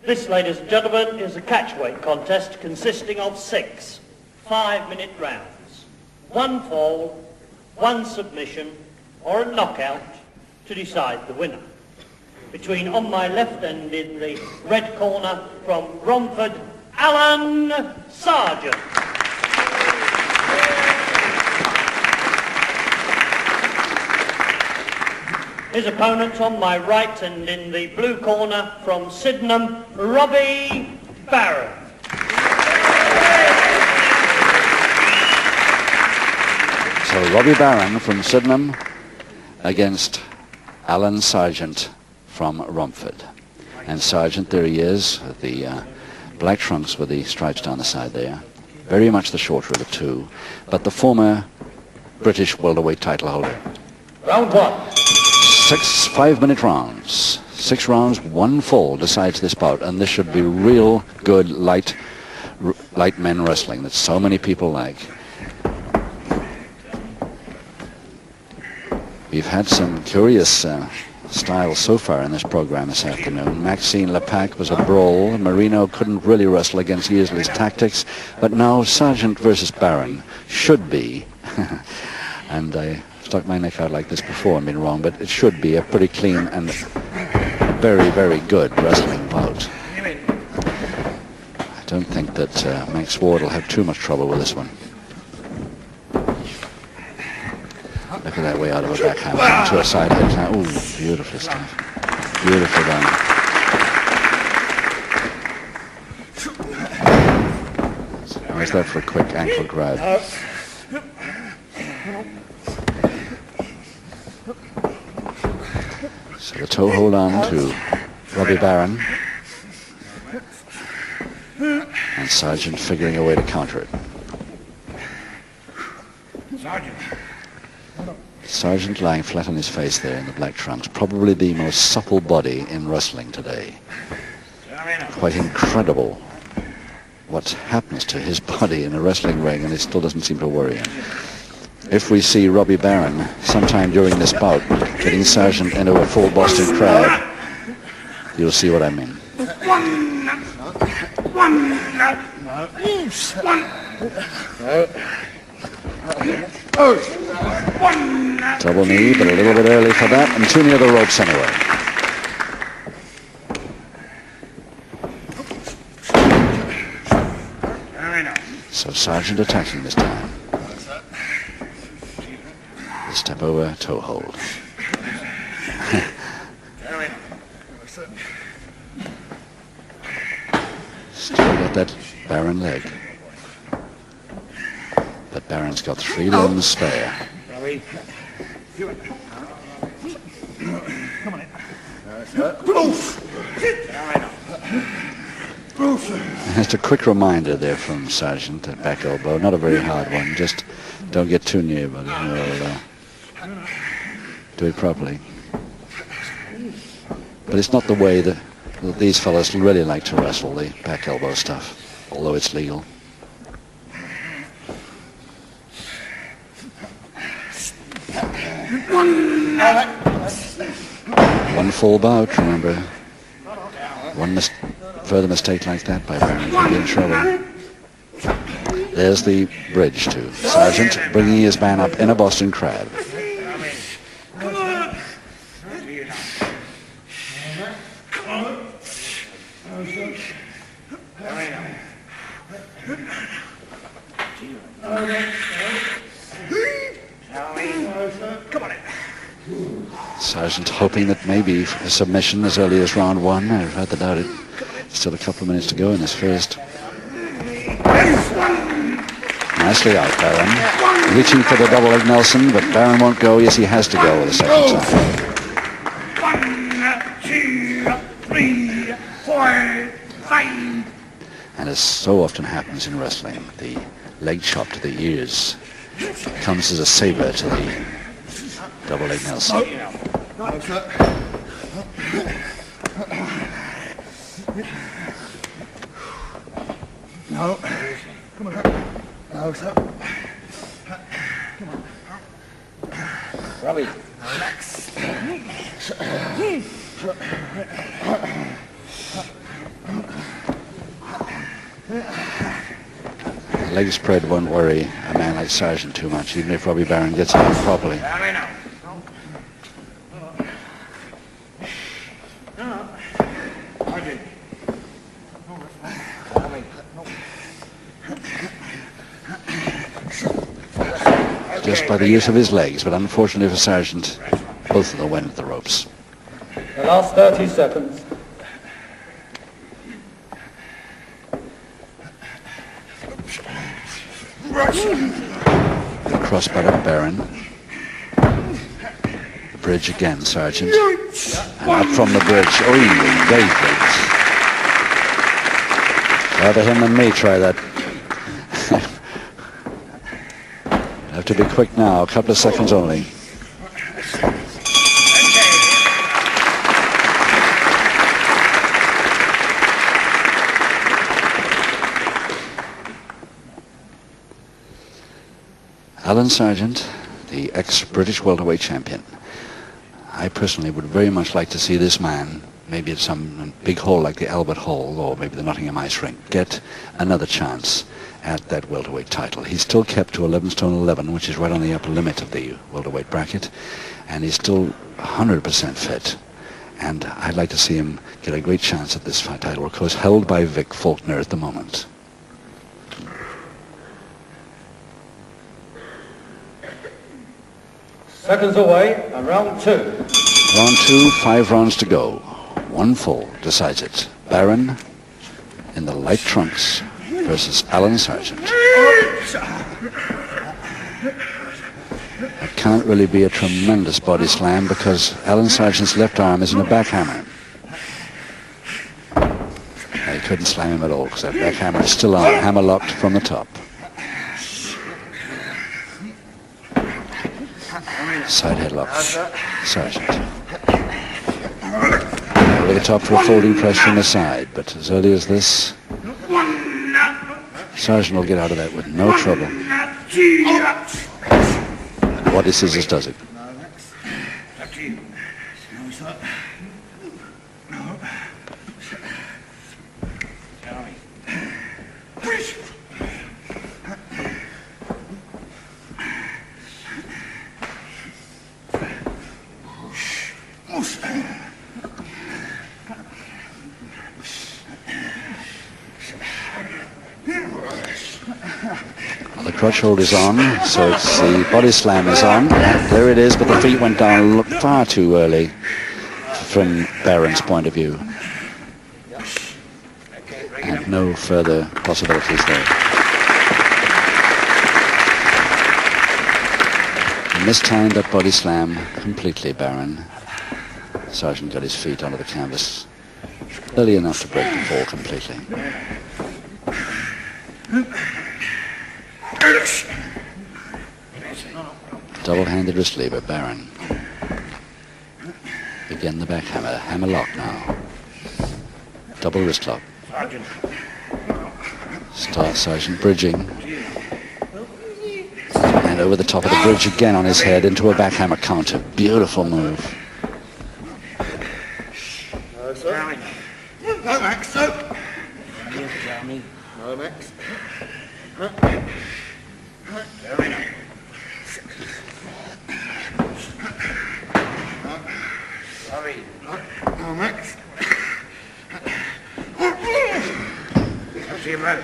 This, ladies and gentlemen, is a catchweight contest consisting of 6 5-minute rounds. 1 fall, 1 submission, or a knockout to decide the winner. Between on my left and in the red corner from Romford, Alan Sargeant. His opponent on my right and in the blue corner from Sydenham, Robby Barron. So Robby Barron from Sydenham against Alan Sargeant from Romford. And Sargeant, there he is, with the black trunks with the stripes down the side there. Very much the shorter of the two, but the former British welterweight title holder. Round 1. 6 5-minute rounds. 6 rounds, 1 fall decides this bout, and this should be real good light men wrestling that so many people like. We've had some curious styles so far in this program this afternoon. Maxine Lepac was a brawl. Marino couldn't really wrestle against Easley's tactics, but now Sargeant versus Barron should be, and I stuck my neck out like this before and been wrong, but it should be a pretty clean and very, very good wrestling bout. I don't think that Max Ward will have too much trouble with this one. Look at that way out of a backhand to a side head. Ooh, beautiful stuff. Beautiful done. Where's that for a quick ankle grab? So the toe hold on to Robby Barron. And Sargeant figuring a way to counter it. Sargeant lying flat on his face there in the black trunks. Probably the most supple body in wrestling today. Quite incredible what happens to his body in a wrestling ring, and it still doesn't seem to worry him. If we see Robby Barron sometime during this bout getting Sargeant into a full Boston crab, you'll see what I mean. Double knee, but a little bit early for that, and too near the ropes anyway. So Sargeant attacking this time. The step over, toe hold. Still got that Barron leg. But Barron's got 3 limbs spare. Just a quick reminder there from Sargeant, that back elbow, not a very hard one, just don't get too near, but we'll do it properly. But it's not the way that these fellas really like to wrestle, the back elbow stuff, although it's legal. One full bout, remember. One further mistake like that by Barron could be in trouble. There's the bridge to Sargeant, bringing his man up in a Boston crab. Sargeant hoping that maybe a submission as early as round 1. I've had to doubt it. Still a couple of minutes to go in this first. Nicely out, Barron. Reaching for the double leg Nelson, but Barron won't go. Yes, he has to go the second time. 1, 2, 3, 4, 5. And as so often happens in wrestling, the leg chop to the ears comes as a saber to the double leg Nelson. No. Come on. No, sir. Come on. Robby. Relax. The leg spread won't worry a man like Sargeant too much, even if Robby Barron gets out properly. Just by the use of his legs, but unfortunately for Sargeant, both of them went at the ropes. The last 30 seconds. Cross-butted Barron. The bridge again, Sargeant. And up from the bridge. Oh, very good. Rather him than me try that. Have to be quick now, a couple of seconds only. Alan Sargeant, the ex-British welterweight champion. I personally would very much like to see this man, maybe at some big hall like the Albert Hall or maybe the Nottingham Ice Rink, get another chance at that welterweight title. He's still kept to 11 stone 11, which is right on the upper limit of the welterweight bracket, and he's still 100% fit. And I'd like to see him get a great chance at this title, of course, held by Vic Faulkner at the moment. Seconds away, and round 2. Round 2, 5 rounds to go. One fall decides it. Barron in the light trunks versus Alan Sargeant. It can't really be a tremendous body slam because Alan Sargeant's left arm is in a backhammer. He couldn't slam him at all because that backhammer is still on, hammer locked from the top. Side headlock, Sargeant. Over the top for a folding press from the side, but as early as this, Sargeant will get out of that with no trouble. Body scissors does it. The crotch hold is on, so it's the body slam is on. There it is, but the feet went down far too early from Barron's point of view. And no further possibilities there. And this time that body slam completely, Barron. Sargeant got his feet onto the canvas early enough to break the fall completely. Double-handed wrist lever, Barron. Again the backhammer, hammer lock now. Double wrist lock. Start Sargeant bridging. And over the top of the bridge again on his head into a backhammer counter. Beautiful move. No, Max, no. No, Max. No, Max. See you, man.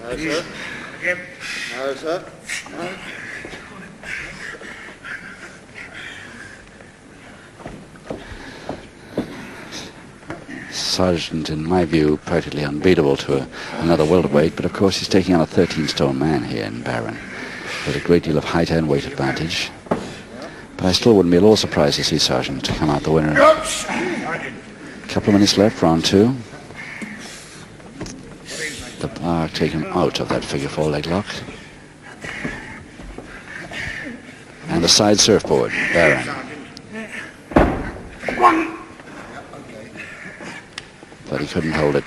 No, sir. No, sir. No. Sargeant, in my view, practically unbeatable to another welterweight, but of course he's taking on a 13-stone man here in Barron with a great deal of height and weight advantage. But I still wouldn't be at all surprised to see Sargeant to come out the winner. A couple of minutes left, round 2. The bar taken out of that figure 4 leg lock. And the side surfboard, Barron. But he couldn't hold it.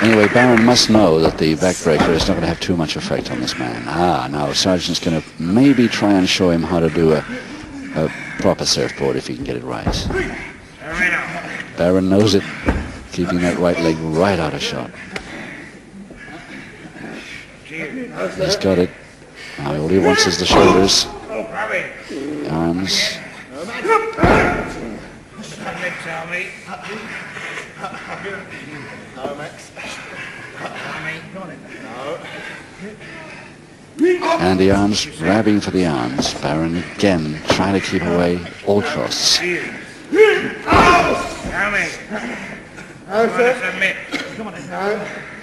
Anyway, Barron must know that the backbreaker is not going to have too much effect on this man. Now Sargeant's going to maybe try and show him how to do a proper surfboard if he can get it right. Barron knows it, keeping that right leg right out of shot. He's got it. Now all he wants is the shoulders, the arms. And the arms, grabbing for the arms. Barron again trying to keep away all costs. Come on.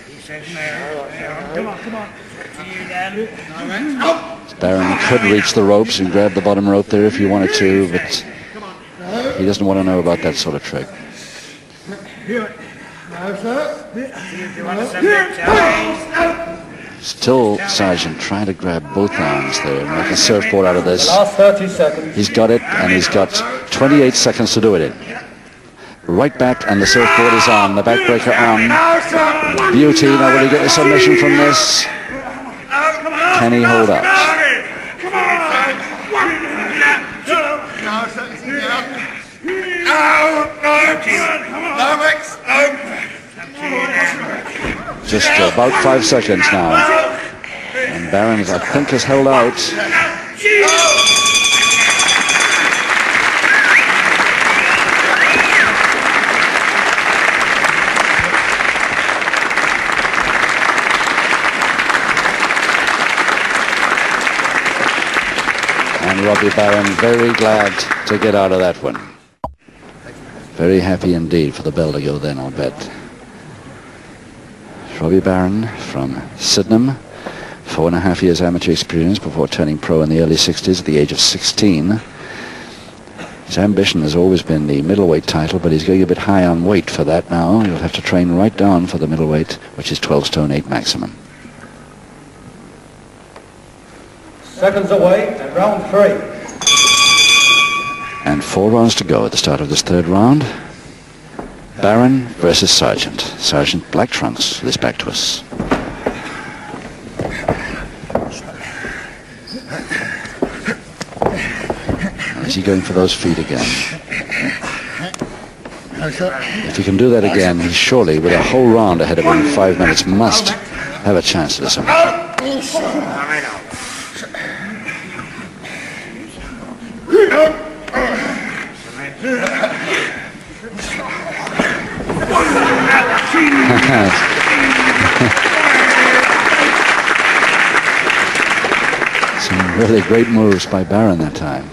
He says no. Come on. To you then. Barron could reach the ropes and grab the bottom rope there if he wanted to, but he doesn't want to know about that sort of trick. Still Sargeant trying to grab both arms there and make a surfboard out of this. Last 30 seconds. He's got it, and he's got 28 seconds to do it in. Right back, and the surfboard is on. The backbreaker on. Beauty. Now will he get the submission from this? Can he hold up? Just about 5 seconds now. And Barron, I think, has held out. And Robby Barron very glad to get out of that one. Very happy indeed for the bell to go then, I'll bet. Robby Barron from Sydenham, 4.5 years amateur experience before turning pro in the early 60s at the age of 16. His ambition has always been the middleweight title, but he's going a bit high on weight for that now. He'll have to train right down for the middleweight, which is 12 stone 8 maximum. Seconds away at round 3. And 4 rounds to go at the start of this third round. Barron versus Sargeant. Sargeant black trunks with his back to us. Is he going for those feet again? If he can do that again, he surely, with a whole round ahead of him in 5 minutes, must have a chance at a submission. Some really great moves by Barron that time.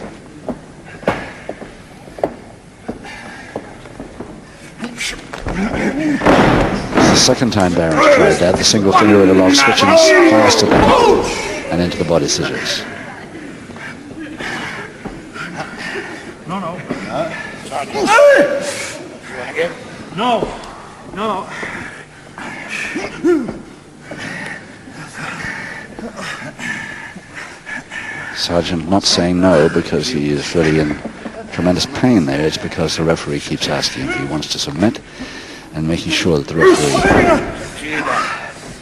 It's the second time Barron's tried that. The single finger with a lock, switching fast to them and into the body scissors. No. Sargeant not saying no because he is really in tremendous pain there. It's because the referee keeps asking if he wants to submit and making sure that the referee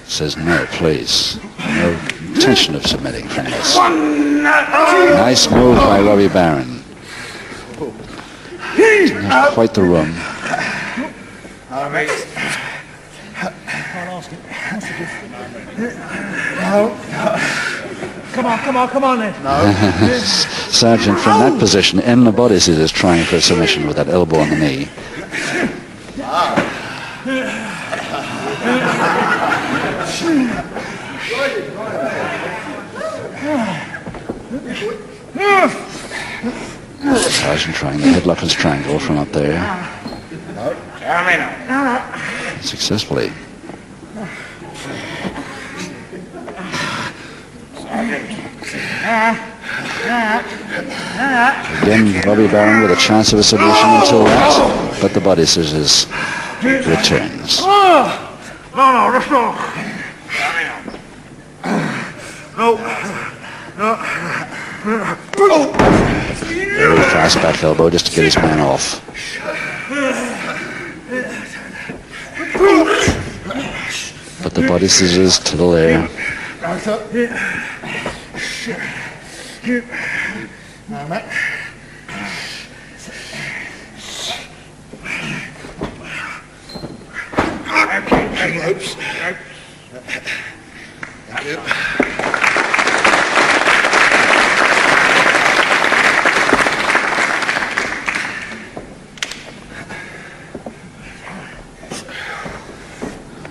says no, please. No intention of submitting from this. Nice move by Robby Barron. Not quite the room. Come on then. Sargeant from that position in the body scissors trying for a submission with that elbow on the knee. Sargeant trying the headlock and strangle from up there. Successfully. Again, Robby Barron with a chance of a submission until that, but the body scissors returns. Very fast back elbow just to get his man off. the body scissors still there. Right up. Now, Matt. Okay, ropes.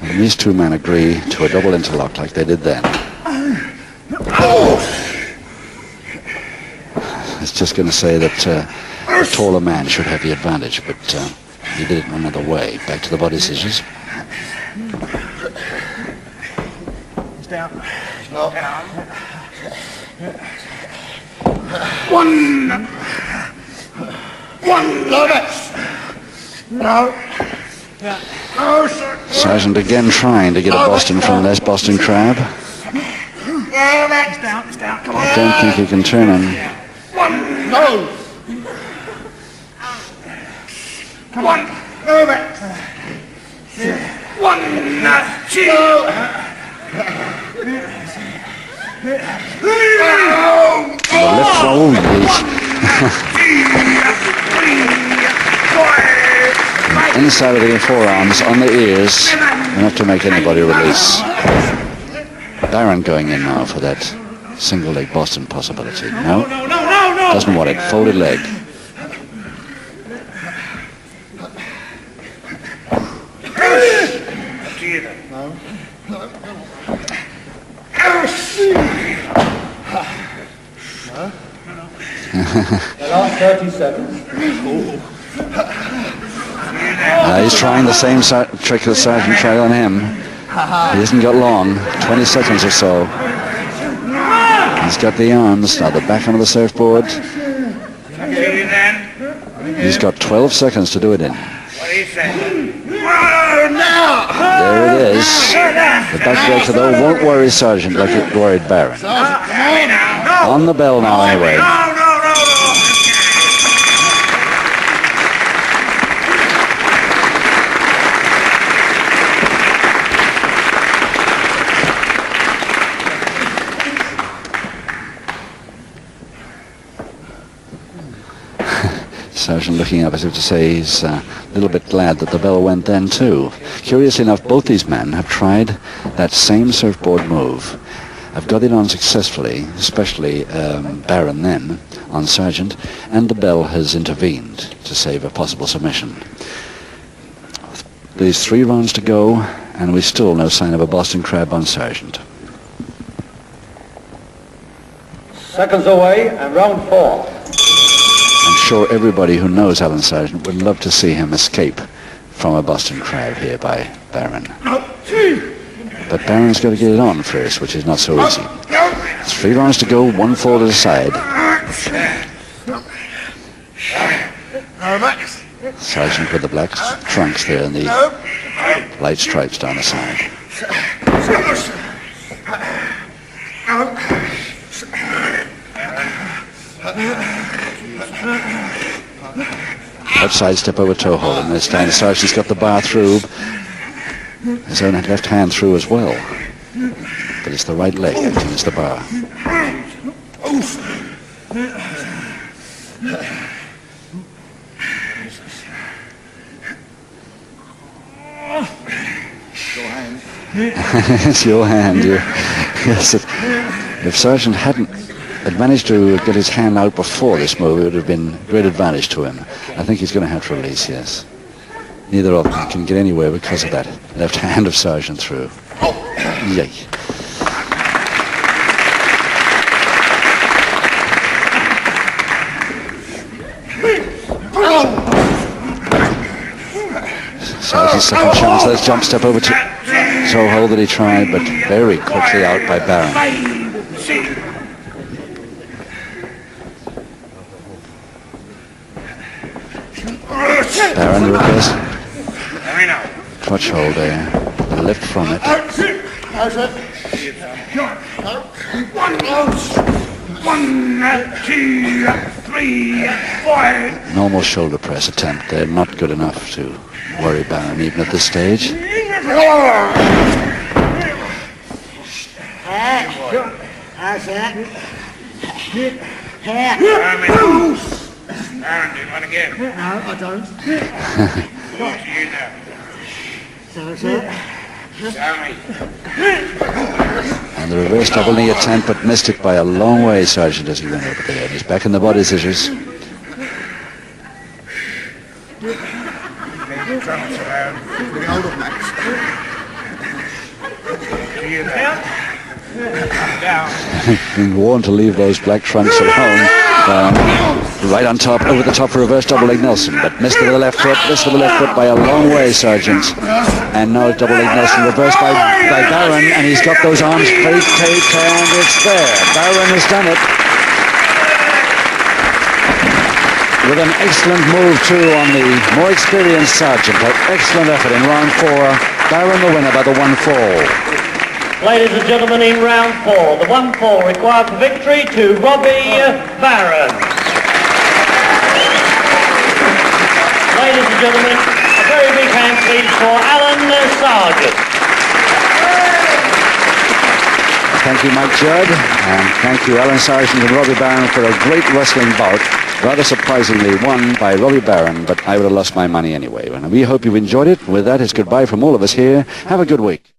And these two men agree to a double interlock like they did then. I was just going to say that the taller man should have the advantage, but he did it in another way. Back to the body scissors. He's down. No. Down. One. No. No, sir. Sargeant again trying to get a Boston from this Boston Crab. He's down. Come on. I don't think he can turn him. One. No. Come on. Go back. One. Two. The left roll. Inside of the forearms, on the ears, enough to make anybody release. Baron going in now for that single leg Boston possibility. No, doesn't want it. Folded leg. The last 30 seconds. He's trying the same trick that Sargeant tried on him. He hasn't got long, 20 seconds or so. He's got the arms, now the back onto the surfboard. He's got 12 seconds to do it in. There it is. The backbreaker though won't worry Sargeant like it worried Baron. On the bell now anyway. Sargeant looking up as if to say he's a little bit glad that the bell went then too. Curiously enough, both these men have tried that same surfboard move. I've got it on successfully, especially Baron then on Sargeant, and the bell has intervened to save a possible submission. There's 3 rounds to go, and we still no sign of a Boston Crab on Sargeant. Seconds away and round 4. I'm sure everybody who knows Alan Sargeant would love to see him escape from a Boston Crab here by Baron. But Baron's got to get it on first, which is not so easy. 3 rounds to go, 1 folded aside. Sargeant with the black trunks there and the light stripes down the side. Outside step over toe hold, and this time Sargeant's got the bar through. His own left hand through as well. But it's the right leg acting as the bar. It's your hand. Yes, if Sargeant hadn't managed to get his hand out before this move, it would have been a great advantage to him. I think he's going to have to release, yes. Neither of them can get anywhere because of that left hand of Sargeant through. Yay. Sargeant's second chance. Let's jump step over to toe hold that he tried, but very quickly out by Baron. Baron reverse clutch hold there, the lift from it. One, two, three, four. Normal shoulder press attempt there, not good enough to worry Baron even at this stage. How's that? Aaron, do you want to get him? No, I don't. What do you know? Sammy. And the reverse double knee attempt, but missed it by a long way, Sargeant, as he went over there. He's back in the body scissors. Trunks around. The older Max. Do you know? Down. Being warned to leave those black trunks alone. Right on top, over the top for reverse double leg Nelson, but missed with the left foot, by a long way, Sargeant. And now double leg Nelson reversed by Barron, and he's got those arms straight, taped, and it's there. Barron has done it. With an excellent move too on the more experienced Sargeant. An excellent effort in round 4. Barron the winner by the 1-fall. Ladies and gentlemen, in round 4, the 1-fall required for victory to Robby Barron. Ladies and gentlemen, a very big hand please for Alan Sargeant. Thank you, Mike Judd, and thank you, Alan Sargeant and Robby Barron, for a great wrestling bout. Rather surprisingly won by Robby Barron, but I would have lost my money anyway. And we hope you've enjoyed it. With that, it's goodbye from all of us here. Have a good week.